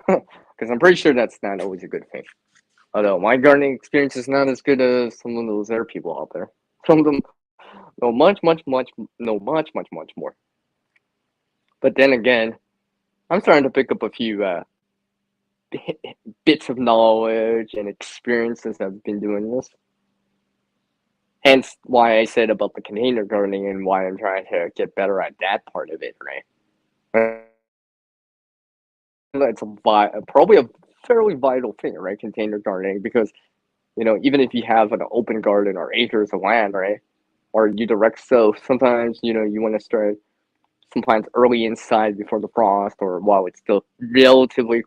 because I'm pretty sure that's not always a good thing. Although my gardening experience is not as good as some of those other people out there. Some of them know much more. But then again, I'm starting to pick up a few bits of knowledge and experiences I've been doing this. Hence why I said about the container gardening and why I'm trying to get better at that part of it, right? That's probably a fairly vital thing, right? Container gardening, because even if you have an open garden or acres of land, right, or you direct sow, sometimes you want to start some plants early inside before the frost, or while it's still relatively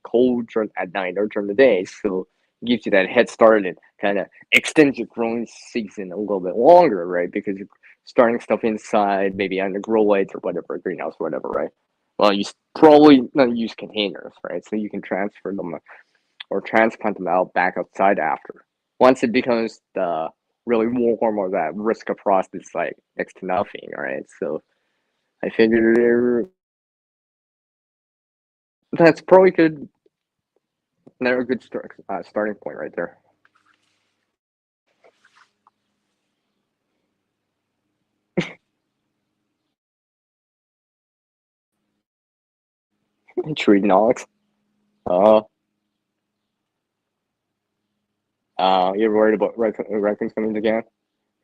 cold at night or during the day, so it gives you that head start and kind of extends your growing season a little bit longer, right? Because you're starting stuff inside, maybe under grow lights or whatever, greenhouse, whatever, right? Well, you probably not use containers, right? So you can transfer them or transplant them out back outside after. Once it becomes really warm or that risk of frost is like next to nothing, right? So I figured that's probably good. They're a good starting point right there. Tree knocks. Oh, you're worried about raccoons coming again?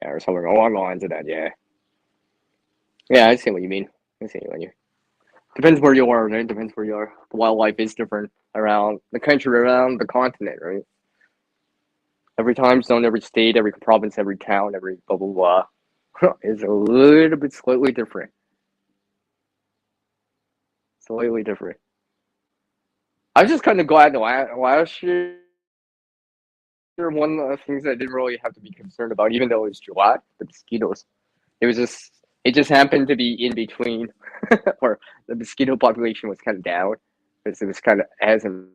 Yeah, or something along the lines of that. Yeah, yeah, I see what you mean. I see what you. Depends where you are, right? Depends where you are. The wildlife is different around the country, around the continent, right? Every time zone, every state, every province, every town, every blah blah blah is a little bit slightly different. Slightly different. I was just kind of glad the last year, one of the things I didn't really have to be concerned about, even though it was July, the mosquitoes. It just happened to be in between, or the mosquito population was kind of down because it was kind of hasn't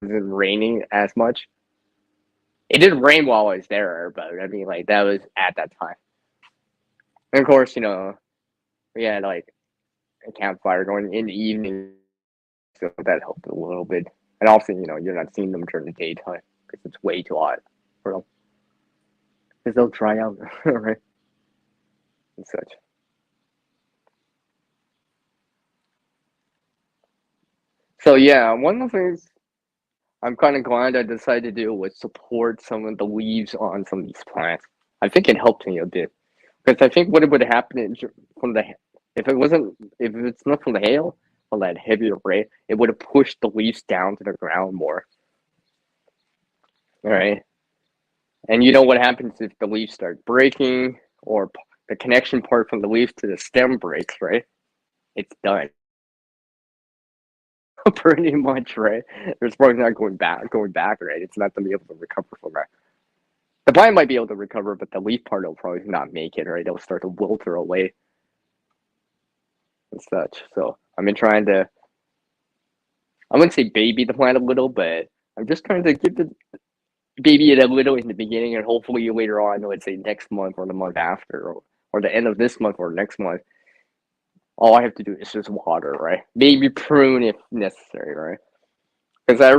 been raining as much. It didn't rain while I was there, but I mean, like that was at that time. And of course, we had like a campfire going in the evening, so that helped a little bit. And also, you're not seeing them during the daytime because it's way too hot for them because they'll dry out, right, and such. So yeah, one of the things I'm kind of glad I decided to do was support some of the leaves on some of these plants. I think it helped me a bit because I think what would happen is from the if it's not from the hail, from that heavier rain, it would have pushed the leaves down to the ground more. All right, and you know what happens if the leaves start breaking or the connection part from the leaf to the stem breaks, right? It's done. Pretty much, right? There's probably not going back, right? It's not gonna be able to recover from that. The plant might be able to recover, but the leaf part will probably not make it, right? It'll start to wilter away and such. So I've been trying to, I wouldn't say baby the plant a little, but I'm just trying to give the baby it a little in the beginning, and hopefully later on, let's say next month or the month after, or the end of this month or next month, all I have to do is just water, right? Maybe prune if necessary, right? Because I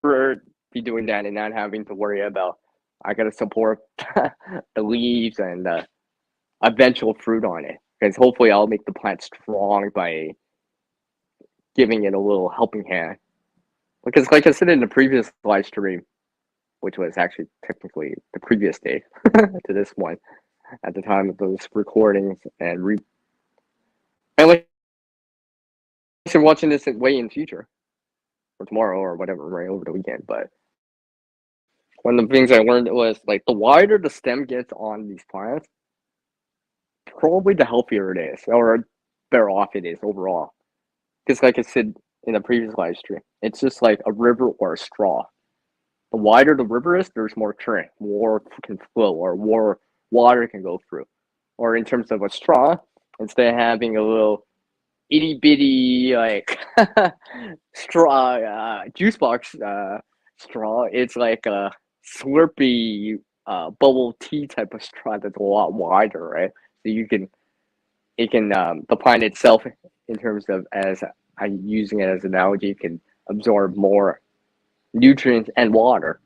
prefer be doing that and not having to worry about I gotta support the leaves and the eventual fruit on it. Because hopefully I'll make the plant strong by giving it a little helping hand. Because like I said in the previous live stream, which was actually technically the previous day to this one, at the time of those recordings and like I said, watching this way in the future or tomorrow or whatever, right over the weekend. But one of the things I learned was like the wider the stem gets on these plants, probably the healthier it is or better off it is overall. Because like I said in the previous live stream, it's just like a river or a straw. The wider the river is, there's more current, more can flow, or more water can go through. Or in terms of a straw, instead of having a little itty bitty like straw juice box straw, it's like a slurpy bubble tea type of straw that's a lot wider, right? So the plant itself, in terms of as I'm using it as an analogy, can absorb more nutrients and water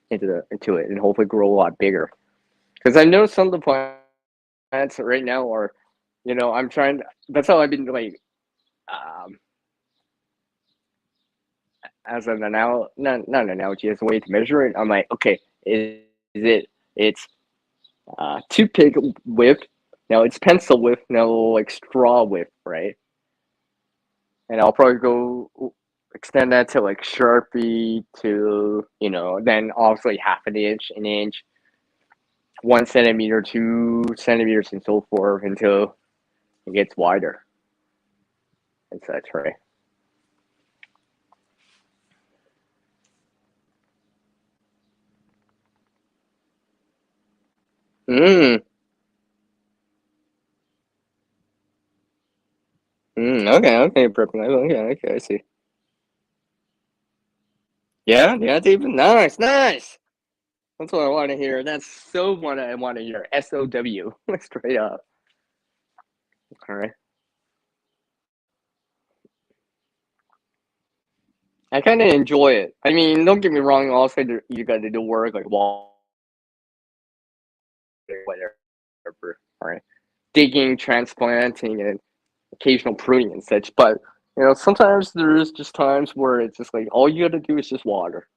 into it and hopefully grow a lot bigger. Because I know some of the plants right now are, I'm trying. That's how I've been like, um, as an not an analogy, as a way to measure it. I'm like, okay, it's toothpick width. Now it's pencil width. Now like straw width, right? And I'll probably go extend that to like Sharpie to then obviously half an inch, 1 centimeter, 2 centimeters, and so forth until it gets wider and such, right? Mm, okay, okay, Brooklyn. Okay, okay, I see. Yeah, yeah, David. Nice, nice. That's what I want to hear. That's so what I want to hear. SOW, straight up. All right. I kind of enjoy it. I mean, don't get me wrong. Also, you got to do work like whatever, right? Digging, transplanting, and occasional pruning and such. But sometimes there's just times where it's just like all you got to do is just water,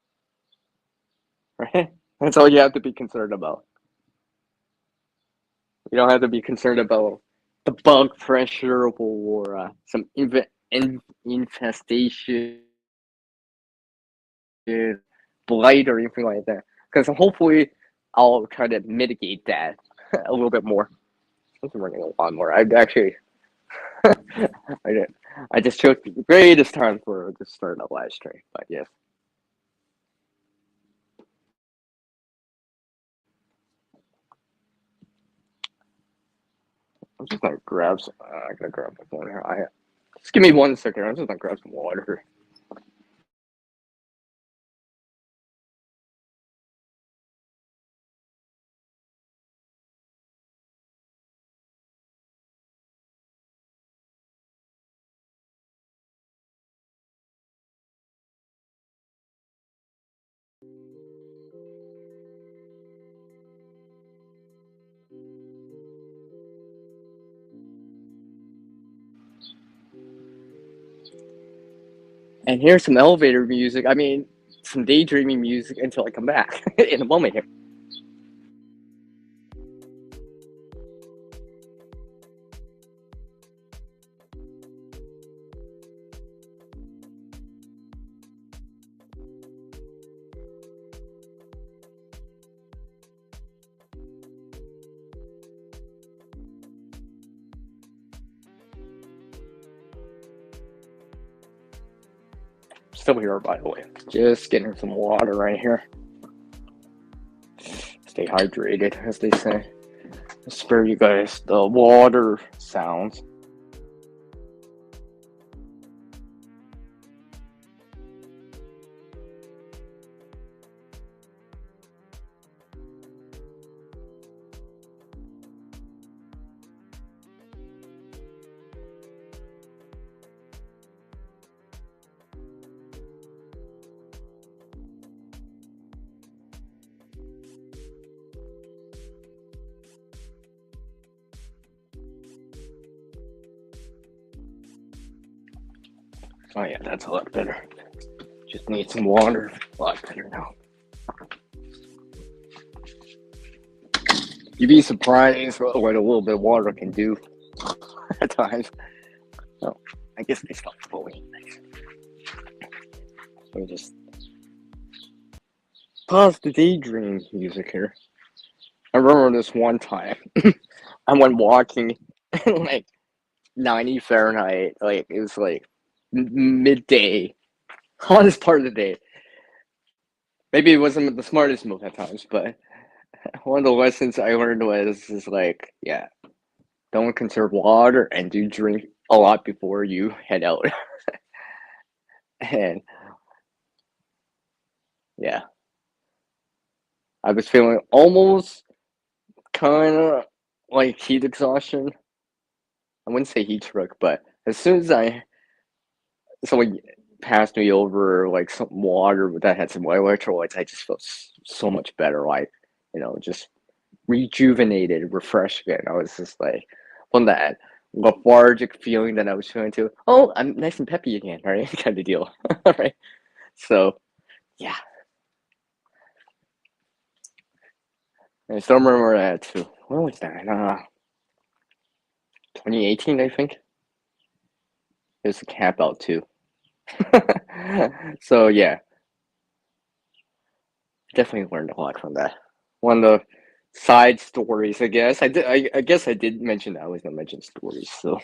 right? That's all you have to be concerned about. You don't have to be concerned about the bug pressure or some infestation, blight, or anything like that. Because hopefully, I'll try to mitigate that a little bit more. I'm running a lot more. I actually, I did. I just chose the greatest time for to start a live stream. But yes, I'm just gonna grab some. I'm gonna grab my phone here. Just give me 1 second. I'm just gonna grab some water. And here's some elevator music. I mean, some daydreaming music until I come back in a moment here. Still here, by the way. Just getting some water right here. Stay hydrated, as they say. I'll spare you guys the water sounds. Oh yeah, that's a lot better. Just need some water. A lot better now. You'd be surprised what a little bit of water can do at times. Oh, I guess they stopped flowing. Nice. Let me just pause the daydream music here. I remember this one time. I went walking like 90 Fahrenheit. Like it was like midday, hottest part of the day. Maybe it wasn't the smartest move at times, but one of the lessons I learned was is like, yeah, don't conserve water and do drink a lot before you head out. And yeah, I was feeling almost kind of like heat exhaustion. I wouldn't say heat stroke, but as soon as someone passed me over like some water that had some electrolytes, I just felt so much better. Like, just rejuvenated, refreshed again. I was just like from that lethargic feeling that I was feeling to, oh, I'm nice and peppy again, right? Kind of deal. Right. So yeah. I still remember that too. When was that? 2018, I think. It was a camp out too. So yeah, definitely learned a lot from that. One of the side stories, I guess. I guess I did mention that I was gonna mention stories. So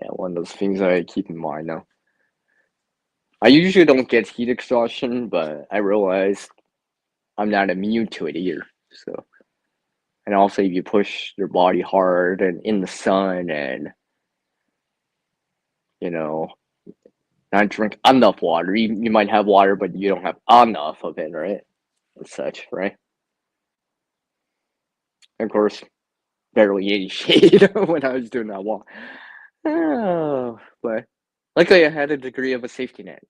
yeah, one of those things I keep in mind now. I usually don't get heat exhaustion, but I realized I'm not immune to it either. So, and also if you push your body hard and in the sun and you know not drink enough water, you might have water, but you don't have enough of it, right? And such, right? And of course, barely any shade when I was doing that walk. Oh, but luckily I had a degree of a safety net.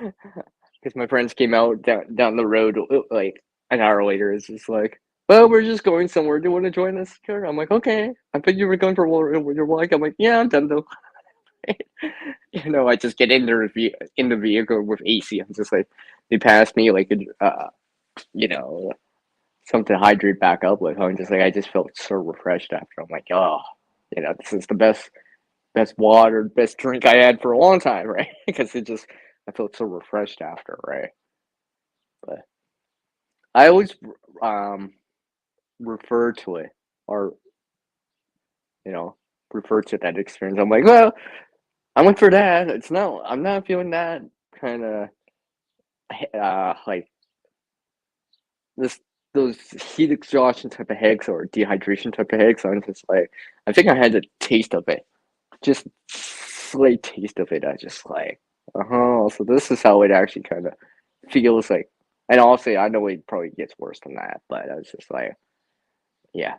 Because my friends came out down the road like an hour later. It's just like, well, we're just going somewhere. Do you want to join us? Sure. I'm like, okay. I thought you were going for your walk. I'm like, yeah, I'm done though. I just get in the vehicle with AC. I'm just like, they pass me like, you know, something to hydrate back up with. I'm just like, I just felt so refreshed after. I'm like, oh, this is the best water, best drink I had for a long time, right? Because I felt so refreshed after, right? But I always um refer to it or you know refer to that experience. I'm like, well, I went for that. I'm not feeling that kind of like this those heat exhaustion type of headaches or dehydration type of headaches. I'm just like, I think I had a taste of it, just slight taste of it. I just like, so this is how it actually kind of feels like. And also, I know it probably gets worse than that, but I was just like, yeah.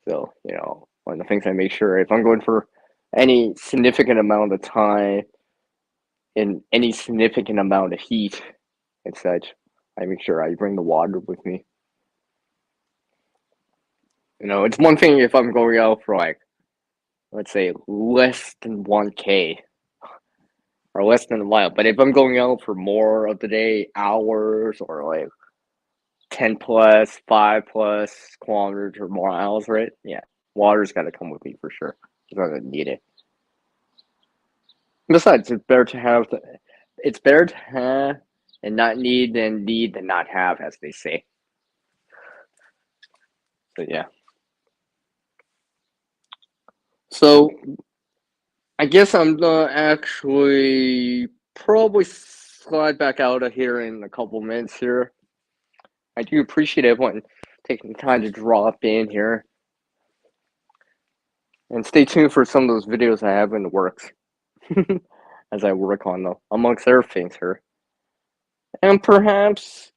So, one of the things I make sure if I'm going for any significant amount of time in any significant amount of heat and such, I make sure I bring the water with me. It's one thing if I'm going out for like, let's say, less than 1K or less than a mile, but if I'm going out for more of the day, hours or like 10 plus, 5+ kilometers or more miles, right? Yeah, water's got to come with me for sure. I'm gonna need it. Besides, it's better to have and not need than not have, as they say. But yeah. So I guess I'm gonna actually probably slide back out of here in a couple minutes here. I do appreciate everyone taking the time to drop in here. And stay tuned for some of those videos I have in the works as I work on them, amongst other things here. And perhaps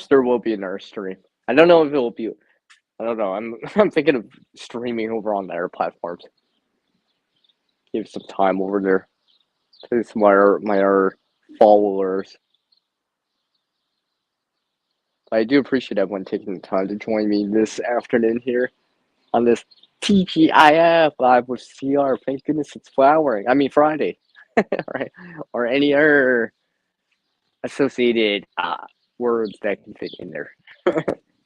there will be another stream. I don't know if it will be. I don't know. I'm thinking of streaming over on their platforms. Give some time over there to some of my other followers. I do appreciate everyone taking the time to join me this afternoon here on this TGIF live with CR. Thank goodness it's flowering. I mean Friday, right? Or any other associated words that can fit in there,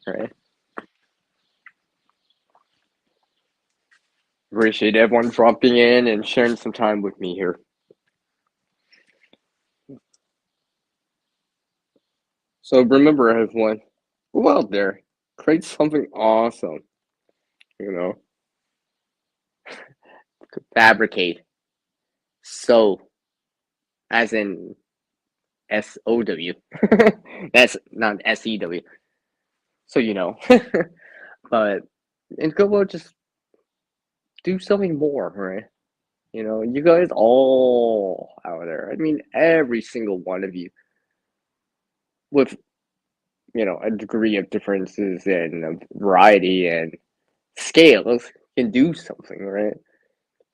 right? Appreciate everyone dropping in and sharing some time with me here. So remember, everyone, go out there, create something awesome. You know, fabricate, sew, as in SOW. That's not SEW. So but and go out, just do something more, right? You guys all out there. I mean, every single one of you with a degree of differences and variety and scales can do something, right?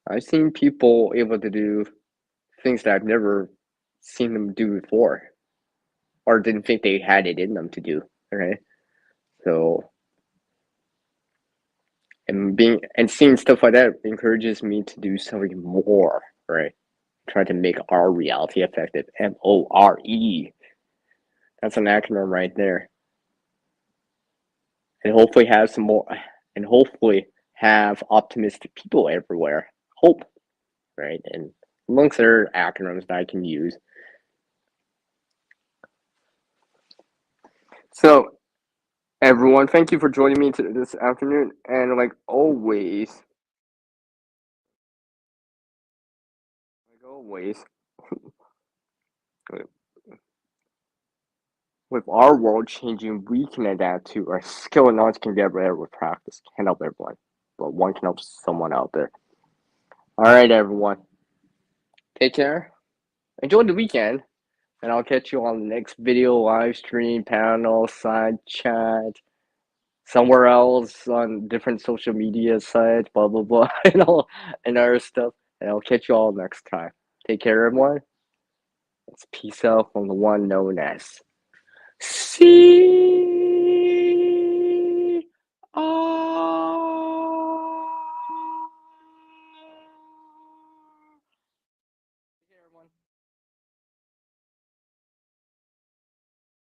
I've seen people able to do things that I've never seen them do before or didn't think they had it in them to do, right? So, and seeing stuff like that encourages me to do something more, right? Try to make our reality effective. MORE. That's an acronym right there. And hopefully have optimistic people everywhere. Hope, right? And amongst other acronyms that I can use. So, everyone, thank you for joining me this afternoon. And like always, with our world changing, we can adapt to our skill and knowledge can get better with practice. Can't help everyone, but one can help someone out there. All right, everyone. Take care. Enjoy the weekend. And I'll catch you on the next video, live stream, panel, side chat, somewhere else on different social media sites, blah blah blah, and all and other stuff. And I'll catch you all next time. Take care, everyone. It's peace out from the one known as C.